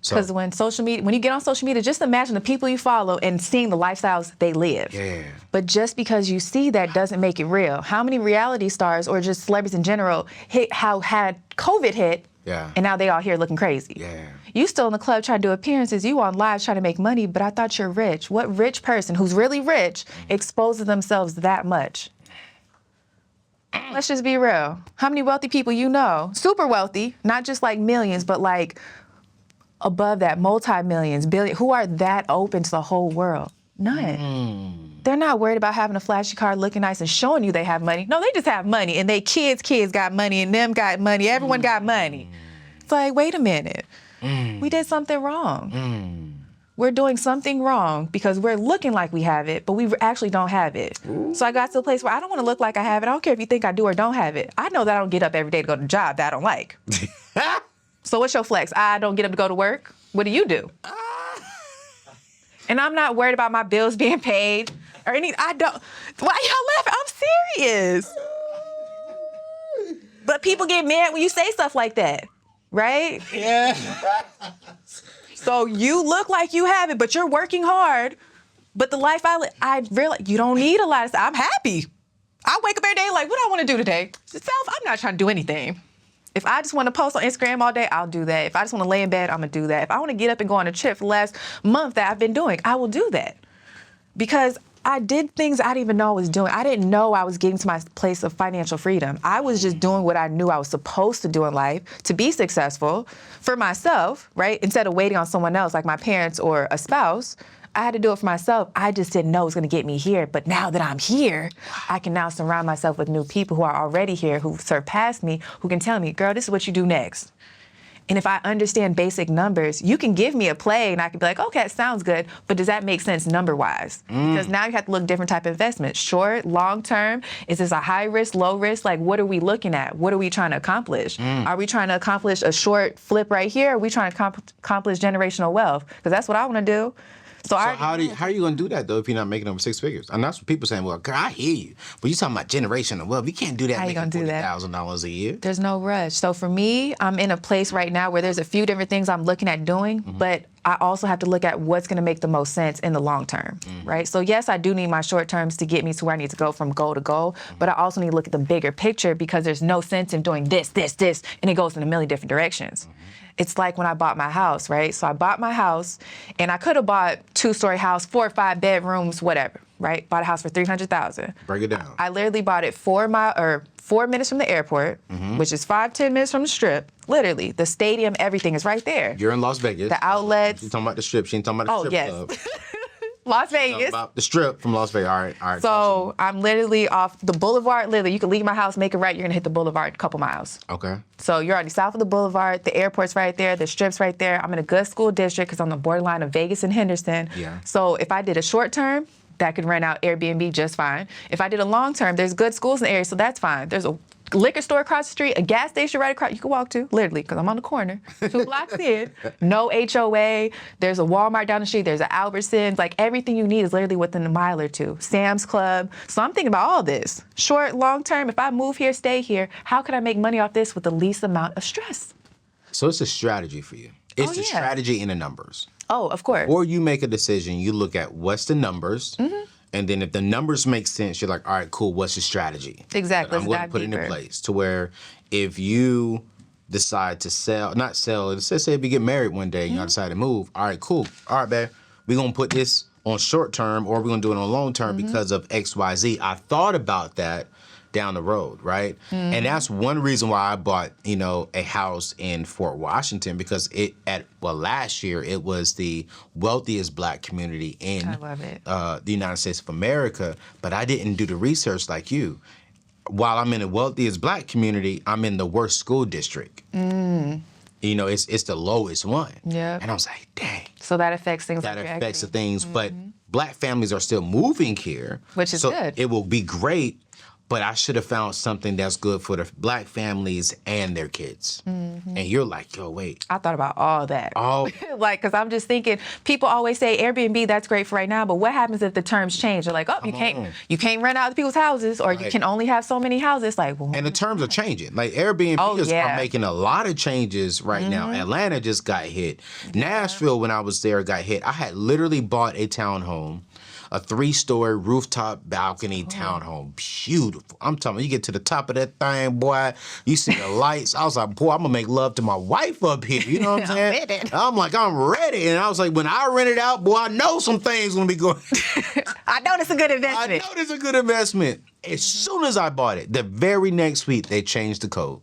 Because when you get on social media, just imagine the people you follow and seeing the lifestyles they live. Yeah. But just because you see that doesn't make it real. How many reality stars or just celebrities in general had COVID hit, and now they all here looking crazy? Yeah. You still in the club trying to do appearances, you on live trying to make money, but I thought you're rich. What rich person who's really rich exposes themselves that much? Let's just be real. How many wealthy people you know? Super wealthy, not just like millions, but like above that, multi-millions, billion, who are that open to the whole world? None. They're not worried about having a flashy car, looking nice and showing you they have money. No, they just have money, and they kids got money, and them got money, everyone got money. It's like, wait a minute. We did something wrong. We're doing something wrong because we're looking like we have it, but we actually don't have it. So I got to a place where I don't want to look like I have it. I don't care if you think I do or don't have it. I know that I don't get up every day to go to the job that I don't like. So what's your flex? I don't get up to go to work. What do you do? And I'm not worried about my bills being paid or any. I don't. Why y'all laughing? I'm serious. But people get mad when you say stuff like that, right? Yeah. So you look like you have it, but you're working hard. But the life I realize you don't need a lot of stuff. I'm happy. I wake up every day like, what do I want to do today? I'm not trying to do anything. If I just want to post on Instagram all day, I'll do that. If I just want to lay in bed, I'm going to do that. If I want to get up and go on a trip for the last month that I've been doing, I will do that. Because I did things I didn't even know I was doing. I didn't know I was getting to my place of financial freedom. I was just doing what I knew I was supposed to do in life to be successful for myself, right? Instead of waiting on someone else, like my parents or a spouse, I had to do it for myself. I just didn't know it was going to get me here. But now that I'm here, I can now surround myself with new people who are already here, who surpassed me, who can tell me, girl, this is what you do next. And if I understand basic numbers, you can give me a play and I can be like, okay, it sounds good, but does that make sense number-wise? Because now you have to look different type of investments. Short, long-term, is this a high risk, low risk? Like, what are we looking at? What are we trying to accomplish? Are we trying to accomplish a short flip right here? Or are we trying to accomplish generational wealth? Because that's what I want to do. So how are you going to do that, though, if you're not making over 6 figures? And that's what people saying, well, girl, I hear you. But you're talking about generational wealth. You can't do that making $40,000 a year. There's no rush. So for me, I'm in a place right now where there's a few different things I'm looking at doing, but I also have to look at what's going to make the most sense in the long term, right? So yes, I do need my short terms to get me to where I need to go from goal to goal, but I also need to look at the bigger picture because there's no sense in doing this, and it goes in a million different directions. It's like when I bought my house, right? So I bought my house, and I could have bought 2-story house, 4 or 5 bedrooms, whatever, right? Bought a house for $300,000. Break it down. I literally bought it 4 minutes from the airport, which is 5-10 minutes from the Strip. Literally, the stadium, everything is right there. You're in Las Vegas. The outlets. She's talking about the Strip. She ain't talking about the Strip club. Las Vegas. About the Strip from Las Vegas. All right. So I'm literally off the boulevard. Literally, you can leave my house, make a right, you're going to hit the boulevard a couple miles. Okay. So you're already south of the boulevard. The airport's right there. The Strip's right there. I'm in a good school district because I'm on the borderline of Vegas and Henderson. Yeah. So if I did a short term, that could rent out Airbnb just fine. If I did a long term, there's good schools in the area, so that's fine. There's a liquor store across the street, a gas station right across, you can walk to, literally, because I'm on the corner, 2 blocks in. No HOA. There's a Walmart down the street. There's an Albertsons. Like, everything you need is literally within a mile or 2. Sam's Club. So I'm thinking about all this. Short, long term, if I move here, stay here, how can I make money off this with the least amount of stress? So it's a strategy for you. It's a strategy in the numbers. Oh, of course. Before you make a decision, you look at what's the numbers, and then if the numbers make sense, you're like, all right, cool, what's the strategy? Exactly. I'm going to put it in place to where if you decide to not sell, let's say if you get married one day and you decide to move, all right, cool. All right, babe, we're going to put this on short term or we're going to do it on long term because of X, Y, Z. I thought about that down the road, right? And that's one reason why I bought, a house in Fort Washington because last year it was the wealthiest Black community in the United States of America, but I didn't do the research like you. While I'm in the wealthiest Black community, I'm in the worst school district. It's the lowest one. Yeah. And I was like, dang. So that affects things. That affects the things, but Black families are still moving here. Which is good. It will be great. but I should have found something that's good for the black families and their kids. And you're like, yo, wait. I thought about all that. All Like, because I'm just thinking, people always say Airbnb, that's great for right now, but what happens if the terms change? They're like, oh, you can't rent out people's houses, or you can only have so many houses. Like, well, and the terms are changing. Like Airbnb are making a lot of changes right now. Atlanta just got hit. Nashville, when I was there, got hit. I had literally bought a townhome, a 3-story rooftop balcony townhome. Beautiful. I'm telling you, you get to the top of that thing, boy, you see the lights. I was like, boy, I'm going to make love to my wife up here. You know what I'm saying? I'm like, I'm ready. And I was like, when I rent it out, boy, I know some things going to be going. I know it's a good investment. I know it's a good investment. As soon as I bought it, the very next week, they changed the code.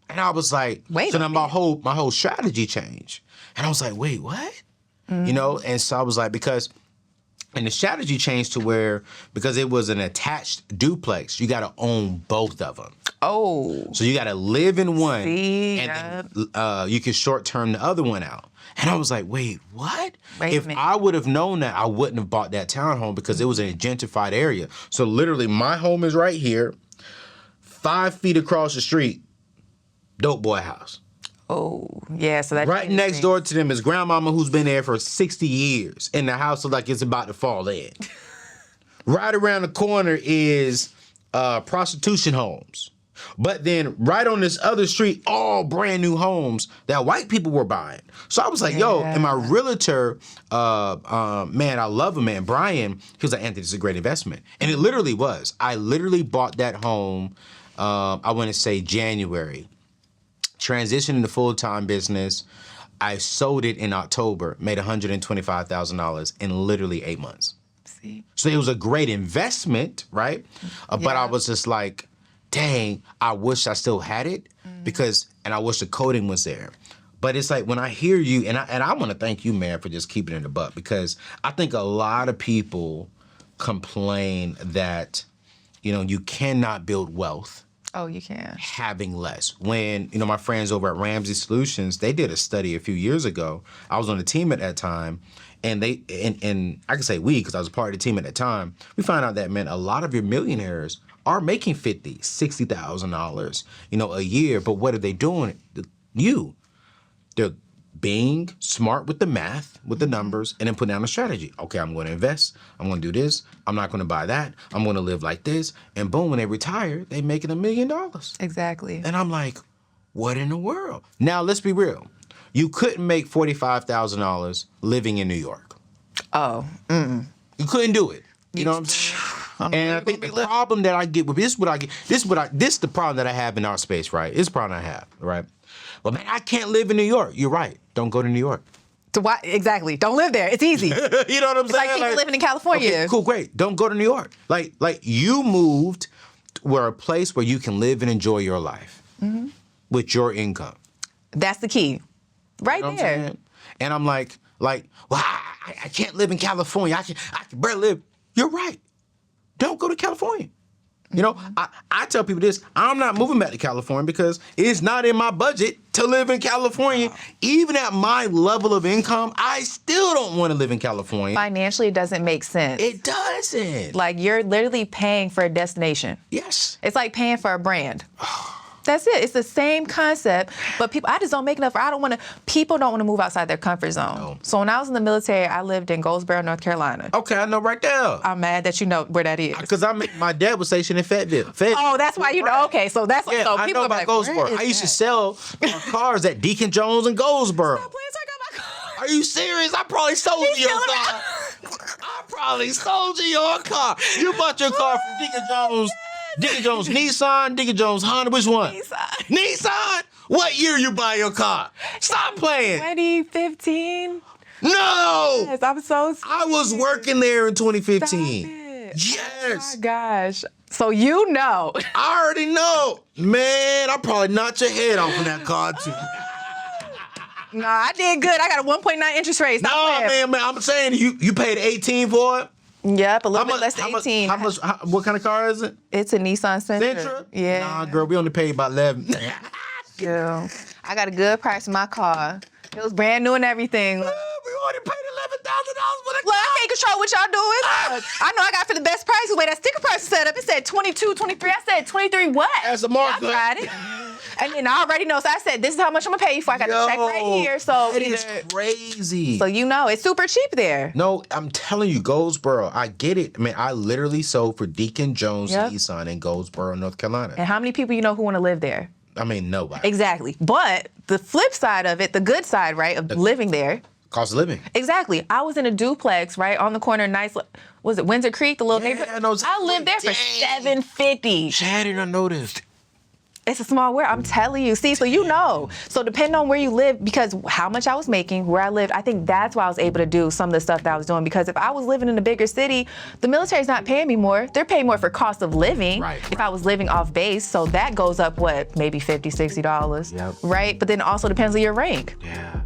And I was like, wait. So then my whole strategy changed. And I was like, wait, what? You know? And so I was like, and the strategy changed to where, because it was an attached duplex, you got to own both of them. Oh. So you got to live in one, and then you can short-term the other one out. And I was like, wait, what? Wait a minute. I would have known that, I wouldn't have bought that townhome because it was in a gentrified area. So literally, my home is right here, 5 feet across the street, dope boy house. Oh, yeah, so that right next door to them is grandmama who's been there for 60 years, and the house looks like it's about to fall in. Right around the corner is prostitution homes. But then right on this other street, all brand new homes that white people were buying. So I was like, yo, and my realtor, man, I love him, man, Brian, he was like, Anthony, this is a great investment. And it literally was. I literally bought that home, I want to say January. Transitioned into full-time business. I sold it in October, made $125,000 in literally 8 months. See? So it was a great investment, right? But I was just like, dang, I wish I still had it and I wish the coding was there. But it's like when I hear you, and I want to thank you, man, for just keeping it in the butt, because I think a lot of people complain that, you cannot build wealth. Oh, you can. Having less. When, my friends over at Ramsey Solutions, they did a study a few years ago. I was on the team at that time, and and I can say we, because I was a part of the team at that time, we found out that, man, a lot of your millionaires are making $50,000, $60,000, a year. But what are they doing? They're being smart with the math, with the numbers, and then put down a strategy. Okay, I'm going to invest. I'm going to do this. I'm not going to buy that. I'm going to live like this. And boom, when they retire, they making $1 million. Exactly. And I'm like, what in the world? Now, let's be real. You couldn't make $45,000 living in New York. Oh. You couldn't do it. You know what I'm saying? And I think the problem that I get with this is the problem that I have in our space, right? It's the problem I have, right? Well, man, I can't live in New York. You're right. Don't go to New York. So why exactly? Don't live there. It's easy. You know what I'm saying? It's like people living in California. Okay, cool, great. Don't go to New York. Like you moved to a place where you can live and enjoy your life with your income. That's the key, right there. And I'm like, well, I can't live in California. I can barely live. You're right. Don't go to California. I tell people this, I'm not moving back to California because it's not in my budget to live in California. Wow. Even at my level of income, I still don't want to live in California. Financially, it doesn't make sense. It doesn't. Like, you're literally paying for a destination. Yes. It's like paying for a brand. That's it. It's the same concept, but people don't want to move outside their comfort zone. No. So when I was in the military, I lived in Goldsboro, North Carolina. Okay, I know right there. I'm mad that you know where that is. Because my dad was stationed in Fayetteville. Oh, that's why you know. Okay, so that's so I people know about like, Goldsboro. I used to sell cars at Deacon Jones and Goldsboro. Stop playing, talk about my car. Are you serious? I probably sold you your car. I probably sold you your car. You bought your car from Deacon Jones. Deacon Jones Nissan, Deacon Jones Honda, which one? Nissan? What year you buy your car? Stop playing. 2015. No! Yes, I'm so sorry. I was working there in 2015. Stop it. Yes. Oh my gosh. So you know. I already know. Man, I probably knocked your head off in that car too. No, I did good. I got a 1.9 interest rate. Stop man, I'm saying you paid 18 for it? Yep, a little bit less than 18. How much? What kind of car is it? It's a Nissan Sentra. Sentra? Yeah. Nah, girl, we only paid about 11. Yeah. I got a good price for my car. It was brand new and everything. We only paid $11,000 for Look, I can't control what y'all doing. I know I got for the best price. The way that sticker price was set up, it said 22, 23. I said 23 what? That's a markup. I tried it. And then I already know. So I said, this is how much I'm going to pay you for. I got the check right here. So it is crazy. So you know, it's super cheap there. No, I'm telling you, Goldsboro, I get it. I mean, I literally sold for Deacon Jones Nissan in Goldsboro, North Carolina. And how many people you know who want to live there? I mean, nobody. Exactly. But the flip side of it, the good side, right, of living there. Cost of living. Exactly. I was in a duplex, right, on the corner, nice, was it Windsor Creek, the little neighborhood? I lived there for $750. Shit, I didn't notice. It's a small world, I'm telling you. See, so you know. So depending on where you live, because how much I was making, where I lived, I think that's why I was able to do some of the stuff that I was doing. Because if I was living in a bigger city, the military's not paying me more. They're paying more for cost of living. If I was living off base, so that goes up, what, maybe $50, $60, right? But then it also depends on your rank. Yeah.